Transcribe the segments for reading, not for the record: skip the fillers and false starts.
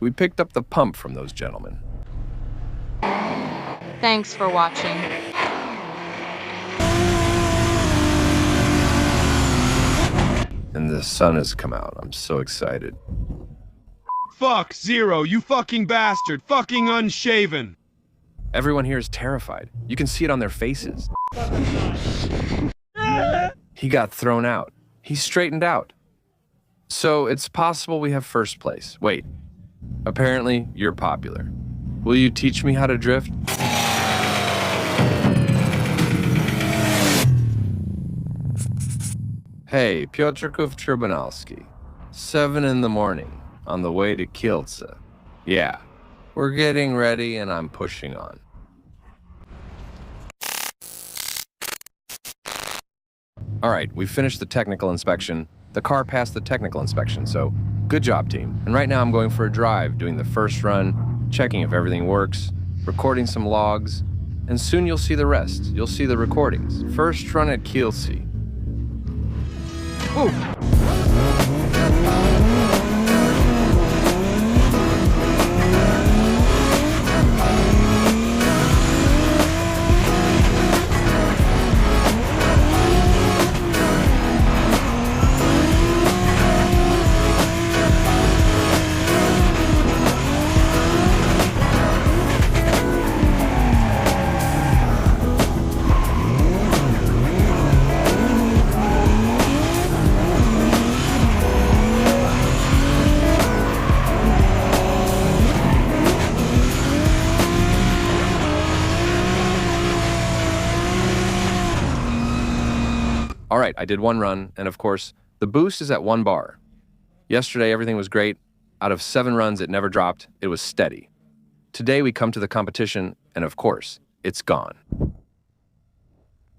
we picked up the pump from those gentlemen. Thanks for watching. And the sun has come out. I'm so excited. Fuck, Zero, you fucking bastard. Fucking unshaven. Everyone here is terrified. You can see it on their faces. He got thrown out. He straightened out. So it's possible we have first place. Wait, apparently you're popular. Will you teach me how to drift? Hey, Piotrków Trybunalski. 7 in the morning, on the way to Kielce. Yeah, we're getting ready and I'm pushing on. All right, we finished the technical inspection. The car passed the technical inspection, so good job, team. And right now I'm going for a drive, doing the first run, checking if everything works, recording some logs, and soon you'll see the rest. You'll see the recordings. First run at Kielce. Ooh. All right, I did one run, and of course, the boost is at 1 bar. Yesterday, everything was great. Out of 7 runs, it never dropped. It was steady. Today, we come to the competition, and of course, it's gone.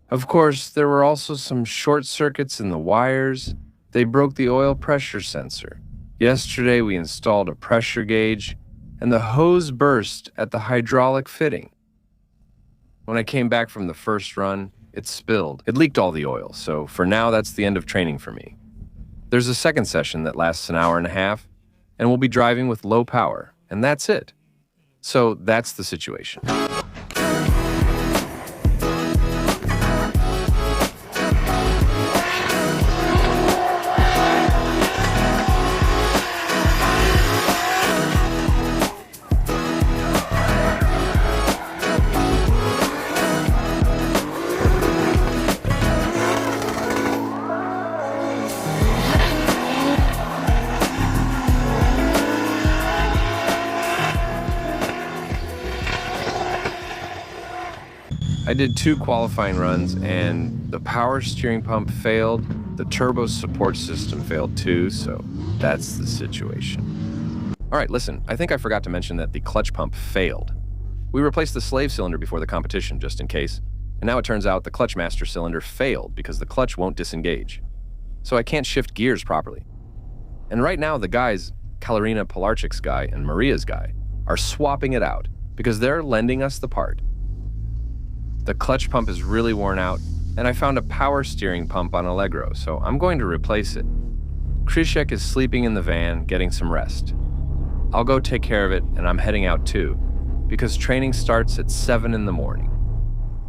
Of course, there were also some short circuits in the wires. They broke the oil pressure sensor. Yesterday, we installed a pressure gauge, and the hose burst at the hydraulic fitting. When I came back from the first run, it spilled. It leaked all the oil, so for now, that's the end of training for me. There's a second session that lasts an hour and a half, and we'll be driving with low power, and that's it. So that's the situation. I did 2 qualifying runs, and the power steering pump failed. The turbo support system failed too, so that's the situation. All right, listen, I think I forgot to mention that the clutch pump failed. We replaced the slave cylinder before the competition, just in case, and now it turns out the clutch master cylinder failed because the clutch won't disengage. So I can't shift gears properly. And right now, the guys, Kalarina Polarchik's guy and Maria's guy, are swapping it out because they're lending us the part. The clutch pump is really worn out, and I found a power steering pump on Allegro, so I'm going to replace it. Krzysiek is sleeping in the van, getting some rest. I'll go take care of it, and I'm heading out too, because training starts at 7 in the morning.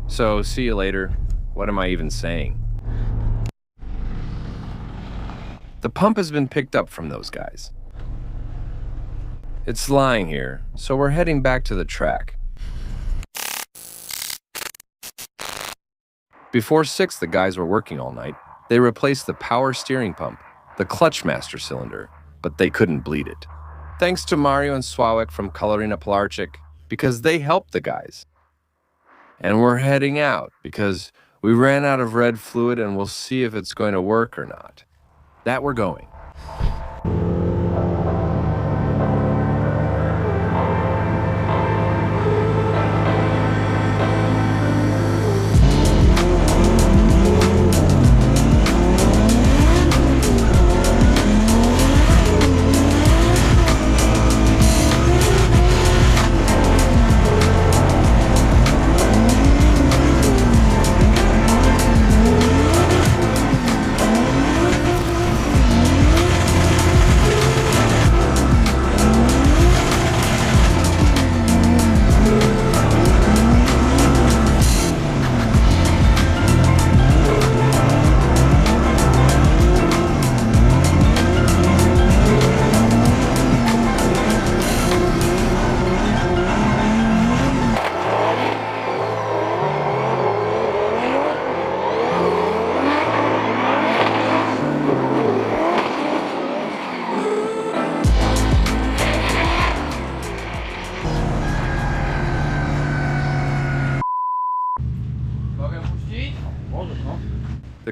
So, see you later. What am I even saying? The pump has been picked up from those guys. It's lying here, so we're heading back to the track. Before 6, the guys were working all night. They replaced the power steering pump, the clutch master cylinder, but they couldn't bleed it. Thanks to Mario and Sławek from Kalarina Polarchik, because they helped the guys. And we're heading out, because we ran out of red fluid and we'll see if it's going to work or not. That we're going.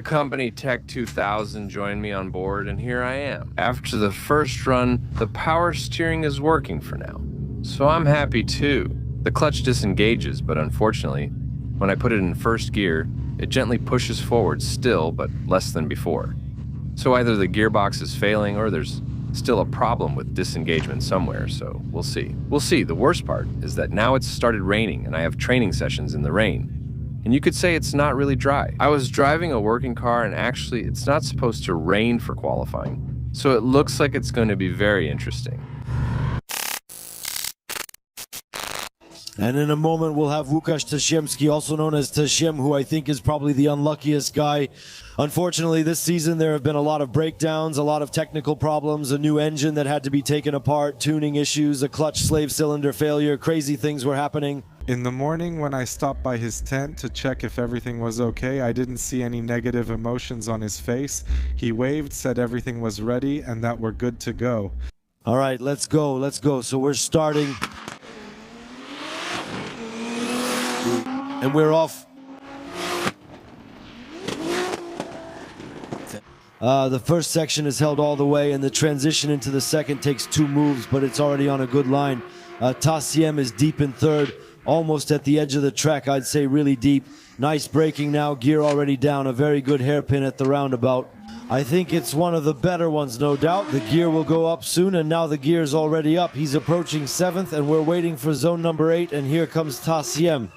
company Tech 2000 joined me on board, and here I am. After the first run, the power steering is working for now. So I'm happy too. The clutch disengages, but unfortunately, when I put it in first gear, it gently pushes forward still, but less than before. So either the gearbox is failing or there's still a problem with disengagement somewhere, so we'll see. We'll see. The worst part is that now it's started raining and I have training sessions in the rain. And you could say it's not really dry. I was driving a working car and actually it's not supposed to rain for qualifying, so it looks like it's going to be very interesting. And in a moment, we'll have Łukasz Tasiemski, also known as Tasiem, who I think is probably the unluckiest guy. Unfortunately, this season there have been a lot of breakdowns, a lot of technical problems, a new engine that had to be taken apart, tuning issues, a clutch slave cylinder failure, crazy things were happening. In the morning when I stopped by his tent to check if everything was okay, I didn't see any negative emotions on his face. He waved, said everything was ready and that we're good to go. All right, let's go. So we're starting. And we're off. The first section is held all the way, and the transition into the second takes 2 moves, but it's already on a good line. Tasiem is deep in third, almost at the edge of the track, I'd say really deep. Nice braking now, gear already down, a very good hairpin at the roundabout. I think it's one of the better ones, no doubt. The gear will go up soon, and now the gear's already up. He's approaching 7th, and we're waiting for zone number 8, and here comes Tasiem.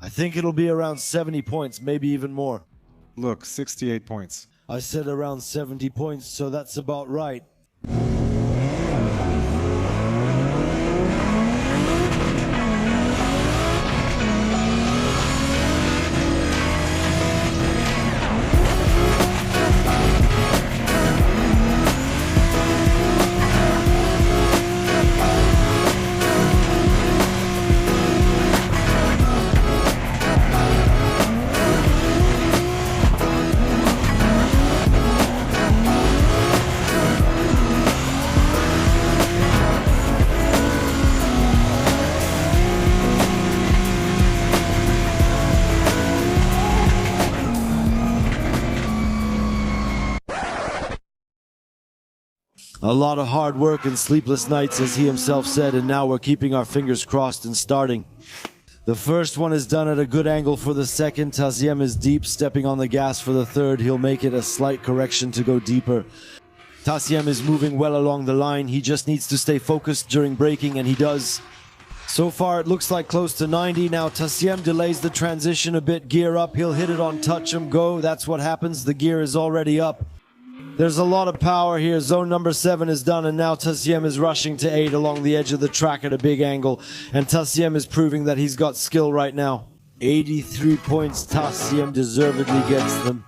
I think it'll be around 70 points, maybe even more. Look, 68 points. I said around 70 points, so that's about right. A lot of hard work and sleepless nights, as he himself said, and now we're keeping our fingers crossed and starting. The first one is done at a good angle for the second. Tasiem is deep, stepping on the gas for the third. He'll make it a slight correction to go deeper. Tasiem is moving well along the line. He just needs to stay focused during braking, and he does. So far it looks like close to 90. Now Tasiem delays the transition a bit. Gear up, he'll hit it on touch and go. That's what happens. The gear is already up. There's a lot of power here. Zone number 7 is done, and now Tasiem is rushing to 8 along the edge of the track at a big angle. And Tasiem is proving that he's got skill right now. 83 points. Tasiem deservedly gets them.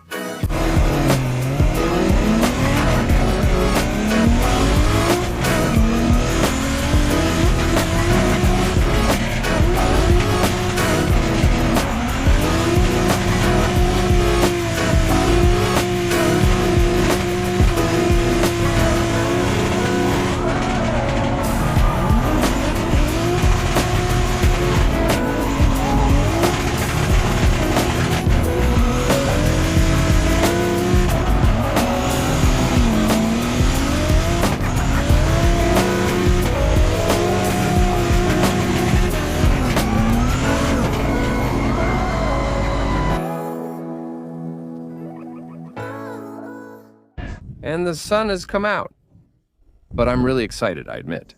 And the sun has come out. But I'm really excited, I admit.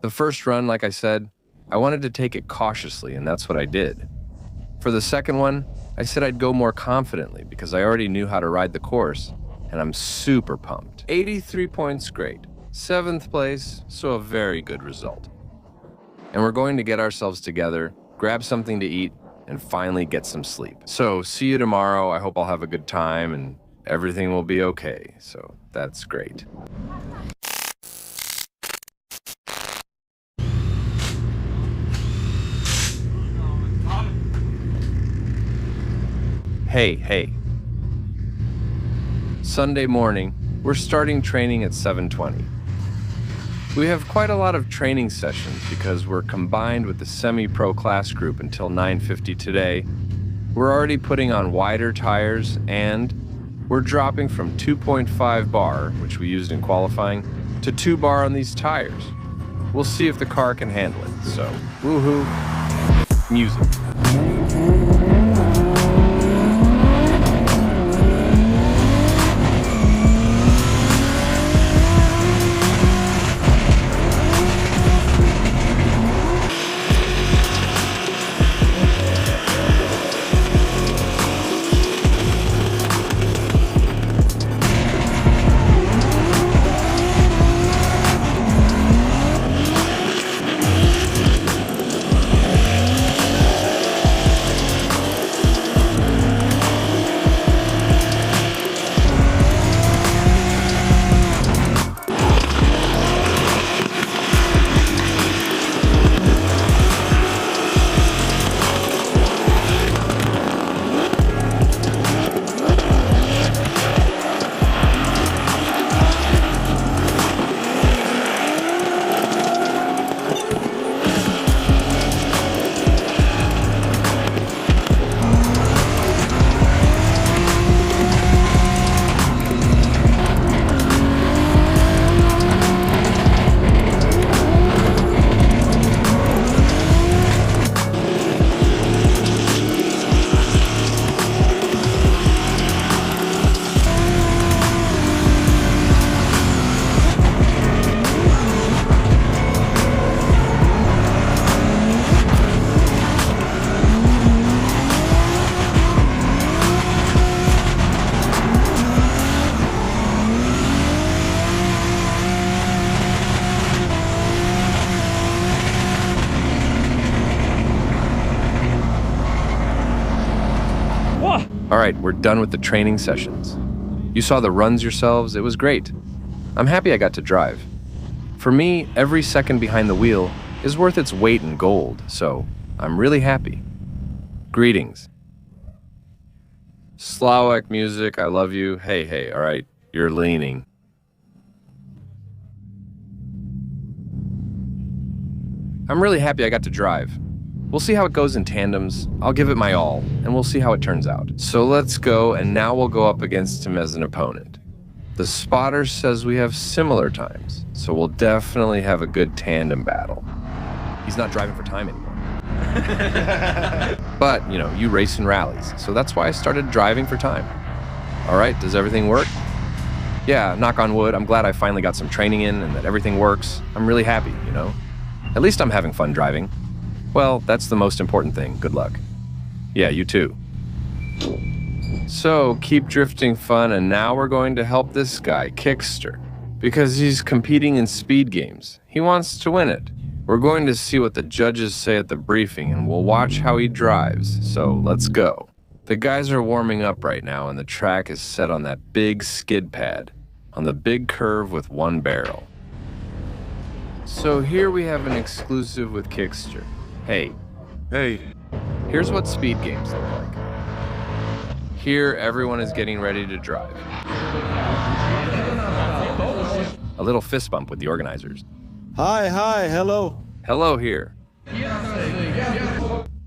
The first run, like I said, I wanted to take it cautiously, and that's what I did. For the second one, I said I'd go more confidently because I already knew how to ride the course, and I'm super pumped. 83 points, great. 7th place, so a very good result. And we're going to get ourselves together, grab something to eat, and finally get some sleep. So, see you tomorrow. I hope I'll have a good time, and everything will be okay, so that's great. Hey. Sunday morning, we're starting training at 7:20. We have quite a lot of training sessions because we're combined with the semi-pro class group until 9:50 today. We're already putting on wider tires and We're dropping from 2.5 bar, which we used in qualifying, to 2 bar on these tires. We'll see if the car can handle it. So, woohoo, music. All right, we're done with the training sessions. You saw the runs yourselves, it was great. I'm happy I got to drive. For me, every second behind the wheel is worth its weight in gold, so I'm really happy. Greetings. Slovak music, I love you. Hey, all right, you're leaning. I'm really happy I got to drive. We'll see how it goes in tandems. I'll give it my all, and we'll see how it turns out. So let's go, and now we'll go up against him as an opponent. The spotter says we have similar times, so we'll definitely have a good tandem battle. He's not driving for time anymore. But, you race in rallies, so that's why I started driving for time. All right, does everything work? Yeah, knock on wood, I'm glad I finally got some training in and that everything works. I'm really happy, At least I'm having fun driving. Well, that's the most important thing. Good luck. Yeah, you too. So, keep drifting fun, and now we're going to help this guy, Kickster, because he's competing in speed games. He wants to win it. We're going to see what the judges say at the briefing, and we'll watch how he drives. So, let's go. The guys are warming up right now, and the track is set on that big skid pad, on the big curve with one barrel. So here we have an exclusive with Kickster. Hey. Here's what speed games look like. Here, everyone is getting ready to drive. A little fist bump with the organizers. Hi, hello. Hello here.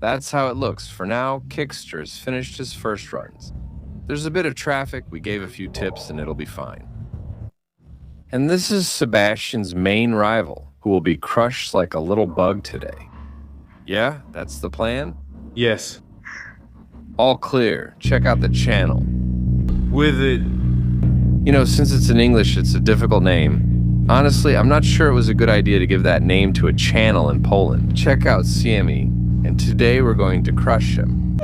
That's how it looks. For now, Kickster's finished his first runs. There's a bit of traffic, we gave a few tips, and it'll be fine. And this is Sebastian's main rival, who will be crushed like a little bug today. Yeah, that's the plan? Yes. All clear. Check out the channel. With it. Since it's in English, it's a difficult name. Honestly, I'm not sure it was a good idea to give that name to a channel in Poland. Check out Tasiem, and today we're going to crush him.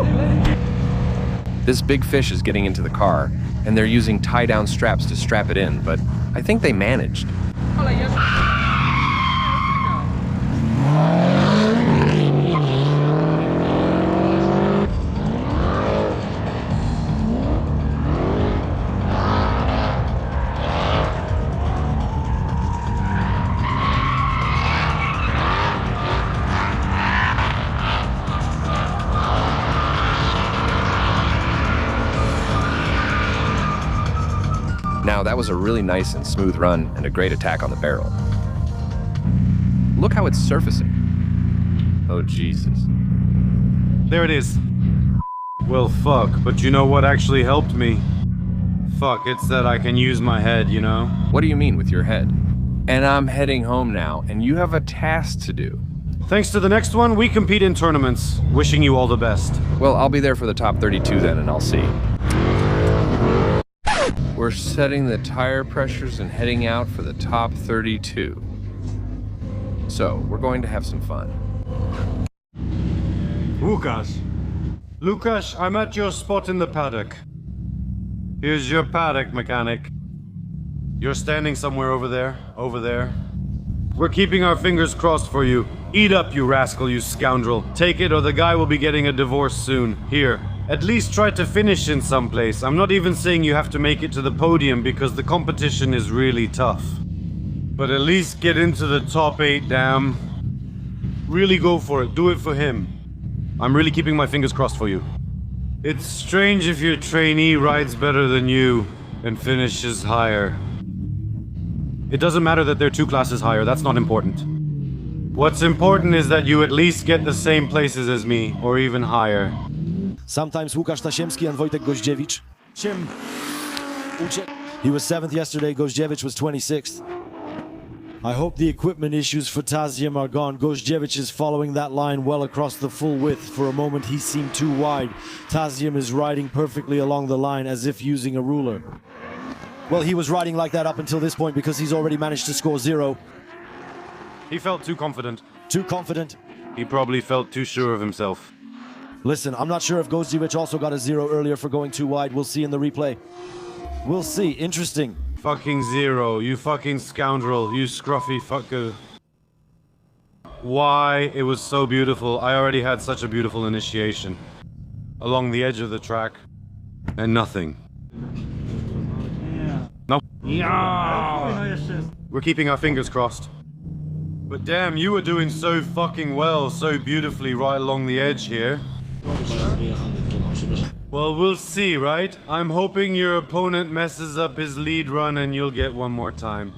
This big fish is getting into the car, and they're using tie-down straps to strap it in, but I think they managed. Now, that was a really nice and smooth run and a great attack on the barrel. Look how it's surfacing. Oh, Jesus. There it is. Well, fuck, but you know what actually helped me? Fuck, it's that I can use my head, you know? What do you mean with your head? And I'm heading home now, and you have a task to do. Thanks to the next one, we compete in tournaments. Wishing you all the best. Well, I'll be there for the top 32 then, and I'll see. We're setting the tire pressures and heading out for the top 32. So, we're going to have some fun. Lukasz, I'm at your spot in the paddock. Here's your paddock, mechanic. You're standing somewhere over there. We're keeping our fingers crossed for you. Eat up, you rascal, you scoundrel. Take it or the guy will be getting a divorce soon. Here. At least try to finish in some place. I'm not even saying you have to make it to the podium because the competition is really tough. But at least get into the top 8, damn. Really go for it. Do it for him. I'm really keeping my fingers crossed for you. It's strange if your trainee rides better than you and finishes higher. It doesn't matter that they're 2 classes higher, that's not important. What's important is that you at least get the same places as me, or even higher. Sometimes Łukasz Tasiemski and Wojtek Goździewicz. He was 7th yesterday, Goździewicz was 26th. I hope the equipment issues for Tasiem are gone. Goździewicz is following that line well across the full width. For a moment he seemed too wide. Tasiem is riding perfectly along the line as if using a ruler. Well, he was riding like that up until this point because he's already managed to score 0. He felt too confident. Too confident? He probably felt too sure of himself. Listen, I'm not sure if Goździewicz also got a 0 earlier for going too wide. We'll see in the replay. We'll see. Interesting. Fucking 0, you fucking scoundrel, you scruffy fucker. Why? It was so beautiful. I already had such a beautiful initiation. Along the edge of the track. And nothing. No. We're keeping our fingers crossed. But damn, you were doing so fucking well, so beautifully right along the edge here. Well, we'll see, right? I'm hoping your opponent messes up his lead run and you'll get one more time.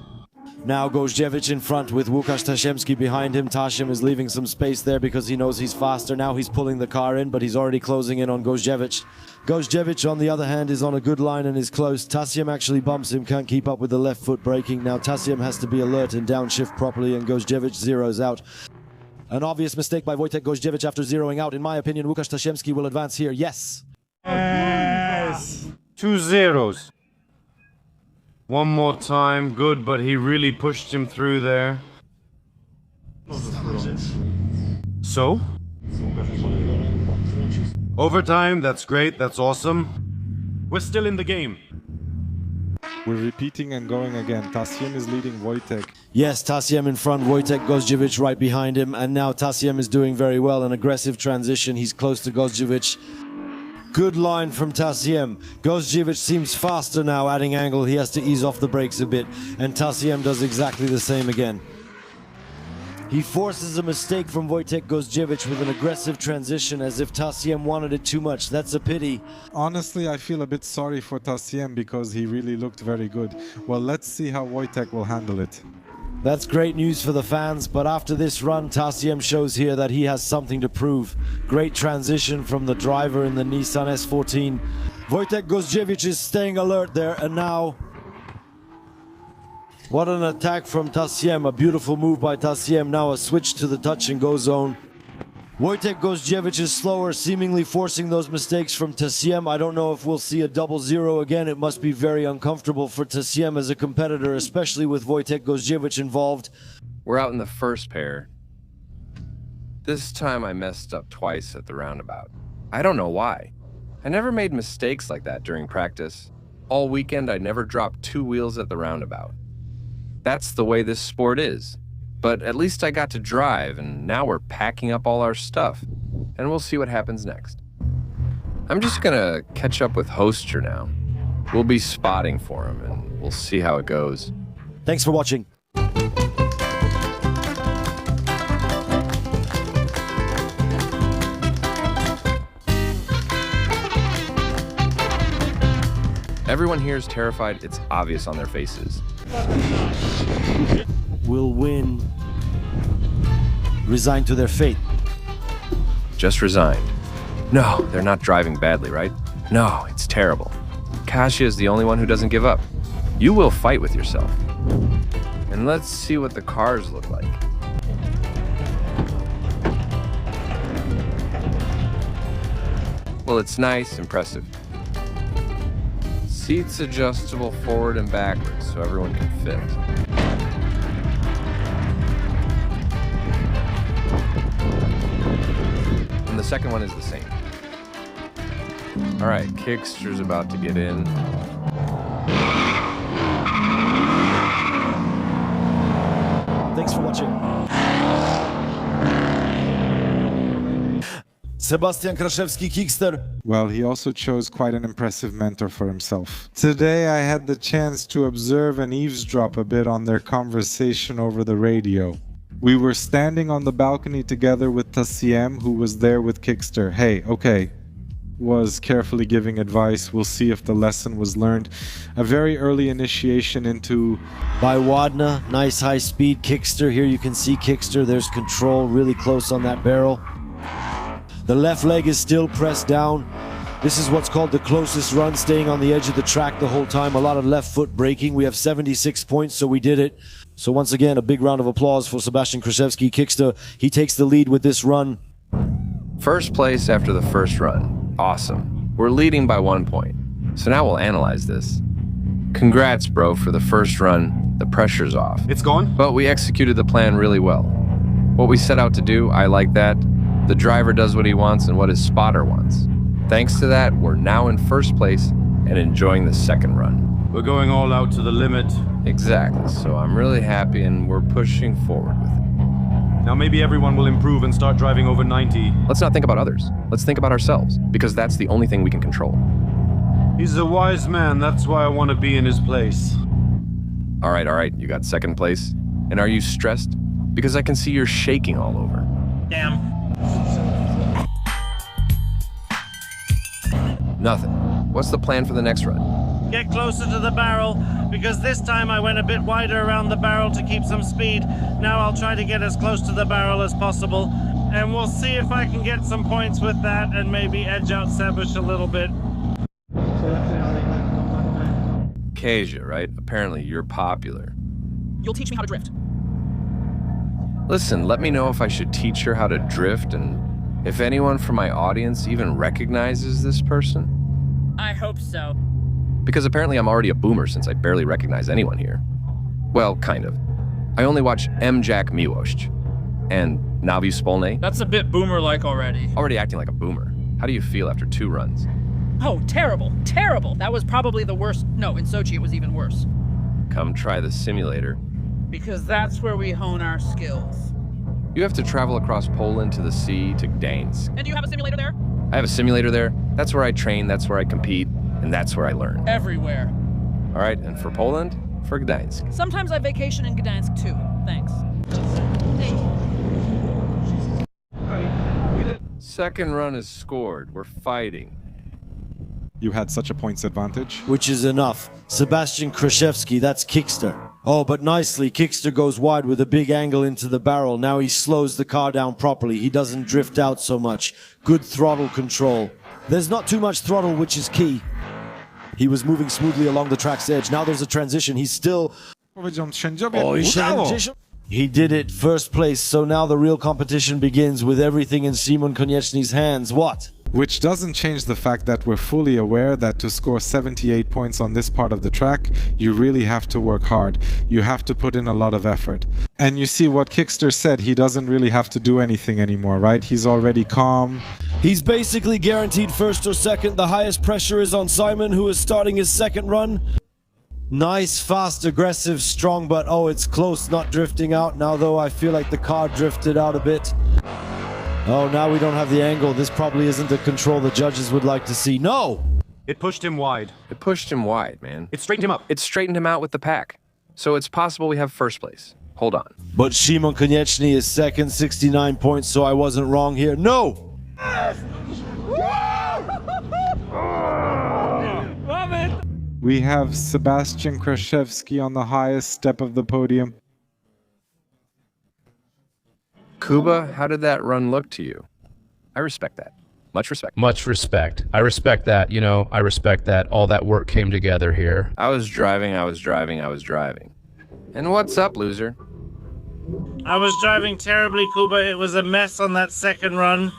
Now Goździewicz in front with Łukasz Tasiemski behind him. Tasiem is leaving some space there because he knows he's faster. Now he's pulling the car in, but he's already closing in on Goździewicz. Goździewicz, on the other hand, is on a good line and is close. Tasiem actually bumps him, can't keep up with the left foot braking. Now Tasiem has to be alert and downshift properly, and Goździewicz zeroes out. An obvious mistake by Wojtek Goździewicz after zeroing out. In my opinion, Łukasz Tasiemski will advance here. Yes! Yes! 2 zeros. One more time, good, but he really pushed him through there. So? Overtime, that's great, that's awesome. We're still in the game. We're repeating and going again. Tasiem is leading Wojtek. Yes, Tasiem in front, Wojtek Goździewicz right behind him, and now Tasiem is doing very well. An aggressive transition, he's close to Goździewicz. Good line from Tasiem. Goździewicz seems faster now, adding angle. He has to ease off the brakes a bit, and Tasiem does exactly the same again. He forces a mistake from Wojtek Goździewicz with an aggressive transition as if Tasiem wanted it too much. That's a pity. Honestly, I feel a bit sorry for Tasiem because he really looked very good. Well, let's see how Wojtek will handle it. That's great news for the fans, but after this run, Tasiem shows here that he has something to prove. Great transition from the driver in the Nissan S14. Wojtek Goździewicz is staying alert there, and now... What an attack from Tasiem, a beautiful move by Tasiem. Now a switch to the touch and go zone. Wojtek Goździewicz is slower, seemingly forcing those mistakes from Tasiem. I don't know if we'll see a 0-0 again. It must be very uncomfortable for Tasiem as a competitor, especially with Wojtek Goździewicz involved. We're out in the first pair. This time I messed up twice at the roundabout. I don't know why. I never made mistakes like that during practice. All weekend I never dropped 2 wheels at the roundabout. That's the way this sport is. But at least I got to drive, and now we're packing up all our stuff. And we'll see what happens next. I'm just gonna catch up with Hoster now. We'll be spotting for him, and we'll see how it goes. Thanks for watching. Everyone here is terrified. It's obvious on their faces. Will win. Resigned to their fate. Just resigned. No, they're not driving badly, right? No, it's terrible. Kasia is the only one who doesn't give up. You will fight with yourself. And let's see what the cars look like. Well, it's nice, impressive. Seats adjustable forward and backwards so everyone can fit. And the second one is the same. All right, Kickster's about to get in. Thanks for watching. Sebastian Kraszewski, Kickster. Well, he also chose quite an impressive mentor for himself. Today I had the chance to observe and eavesdrop a bit on their conversation over the radio. We were standing on the balcony together with Tasiem, who was there with Kickster. Hey, okay. Was carefully giving advice. We'll see if the lesson was learned. A very early initiation into... By Wadna, nice high speed Kickster. Here you can see Kickster. There's control really close on that barrel. The left leg is still pressed down. This is what's called the closest run, staying on the edge of the track the whole time. A lot of left foot braking. We have 76 points, so we did it. So once again, a big round of applause for Sebastian Kraszewski. Kickster, he takes the lead with this run. First place after the first run. Awesome. We're leading by 1 point. So now we'll analyze this. Congrats, bro, for the first run. The pressure's off. It's gone? But we executed the plan really well. What we set out to do, I like that. The driver does what he wants and what his spotter wants. Thanks to that, we're now in first place and enjoying the second run. We're going all out to the limit. Exactly, so I'm really happy and we're pushing forward with it. Now maybe everyone will improve and start driving over 90. Let's not think about others. Let's think about ourselves, because that's the only thing we can control. He's a wise man, that's why I want to be in his place. All right, you got second place. And are you stressed? Because I can see you're shaking all over. Damn. Nothing. What's the plan for the next run? Get closer to the barrel, because this time I went a bit wider around the barrel to keep some speed. Now I'll try to get as close to the barrel as possible, and we'll see if I can get some points with that and maybe edge out Sebush a little bit. Kasia, right? Apparently you're popular. You'll teach me how to drift. Listen, let me know if I should teach her how to drift and if anyone from my audience even recognizes this person. I hope so. Because apparently I'm already a boomer since I barely recognize anyone here. Well, kind of. I only watch M-Jack Miłość and Navi Spolnay. That's a bit boomer-like already. Already acting like a boomer. How do you feel after 2 runs? Oh, terrible. Terrible. That was probably the worst. No, in Sochi it was even worse. Come try the simulator. Because that's where we hone our skills. You have to travel across Poland to the sea to Gdańsk. And do you have a simulator there? I have a simulator there. That's where I train, that's where I compete, and that's where I learn. Everywhere. All right, and for Poland, for Gdańsk. Sometimes I vacation in Gdańsk too. Thanks. Second run is scored. We're fighting. You had such a points advantage. Which is enough. Sebastian Kraszewski, that's Kickster. Oh, but nicely, Kickster goes wide with a big angle into the barrel. Now he slows the car down properly. He doesn't drift out so much. Good throttle control. There's not too much throttle, which is key. He was moving smoothly along the track's edge. Now there's a transition. He's still... He did it, first place. So now the real competition begins with everything in Szymon Konieczny's hands. What? Which doesn't change the fact that we're fully aware that to score 78 points on this part of the track, you really have to work hard. You have to put in a lot of effort. And you see what Kickster said, he doesn't really have to do anything anymore, right? He's already calm. He's basically guaranteed first or second. The highest pressure is on Simon, who is starting his second run. Nice, fast, aggressive, strong, but oh, it's close, not drifting out. Now though, I feel like the car drifted out a bit. Oh, now we don't have the angle. This probably isn't the control the judges would like to see. No! It pushed him wide. It pushed him wide, man. It straightened him up. It straightened him out with the pack. So it's possible we have first place. Hold on. But Szymon Konieczny is second, 69 points, so I wasn't wrong here. No! We have Sebastian Kraszewski on the highest step of the podium. Kuba, how did that run look to you? I respect that. Much respect. Much respect. I respect that, you know, I respect that all that work came together here. I was driving. And what's up, loser? I was driving terribly, Kuba. It was a mess on that second run.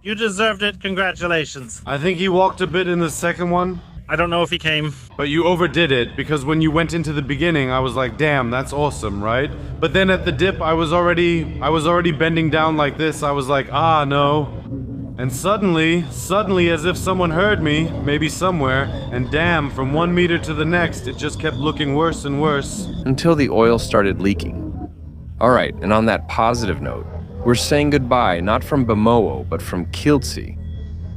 You deserved it. Congratulations. I think he walked a bit in the second one. I don't know if he came. But you overdid it, because when you went into the beginning, I was like, damn, that's awesome, right? But then at the dip, I was already bending down like this. I was like, ah, no. And suddenly, as if someone heard me, maybe somewhere, and damn, from 1 meter to the next, it just kept looking worse and worse. Until the oil started leaking. All right, and on that positive note, we're saying goodbye, not from Bamowo, but from Kiltse.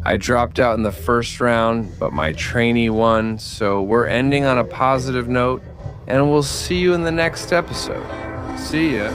I dropped out in the first round, but my trainee won, so we're ending on a positive note, and we'll see you in the next episode. See ya.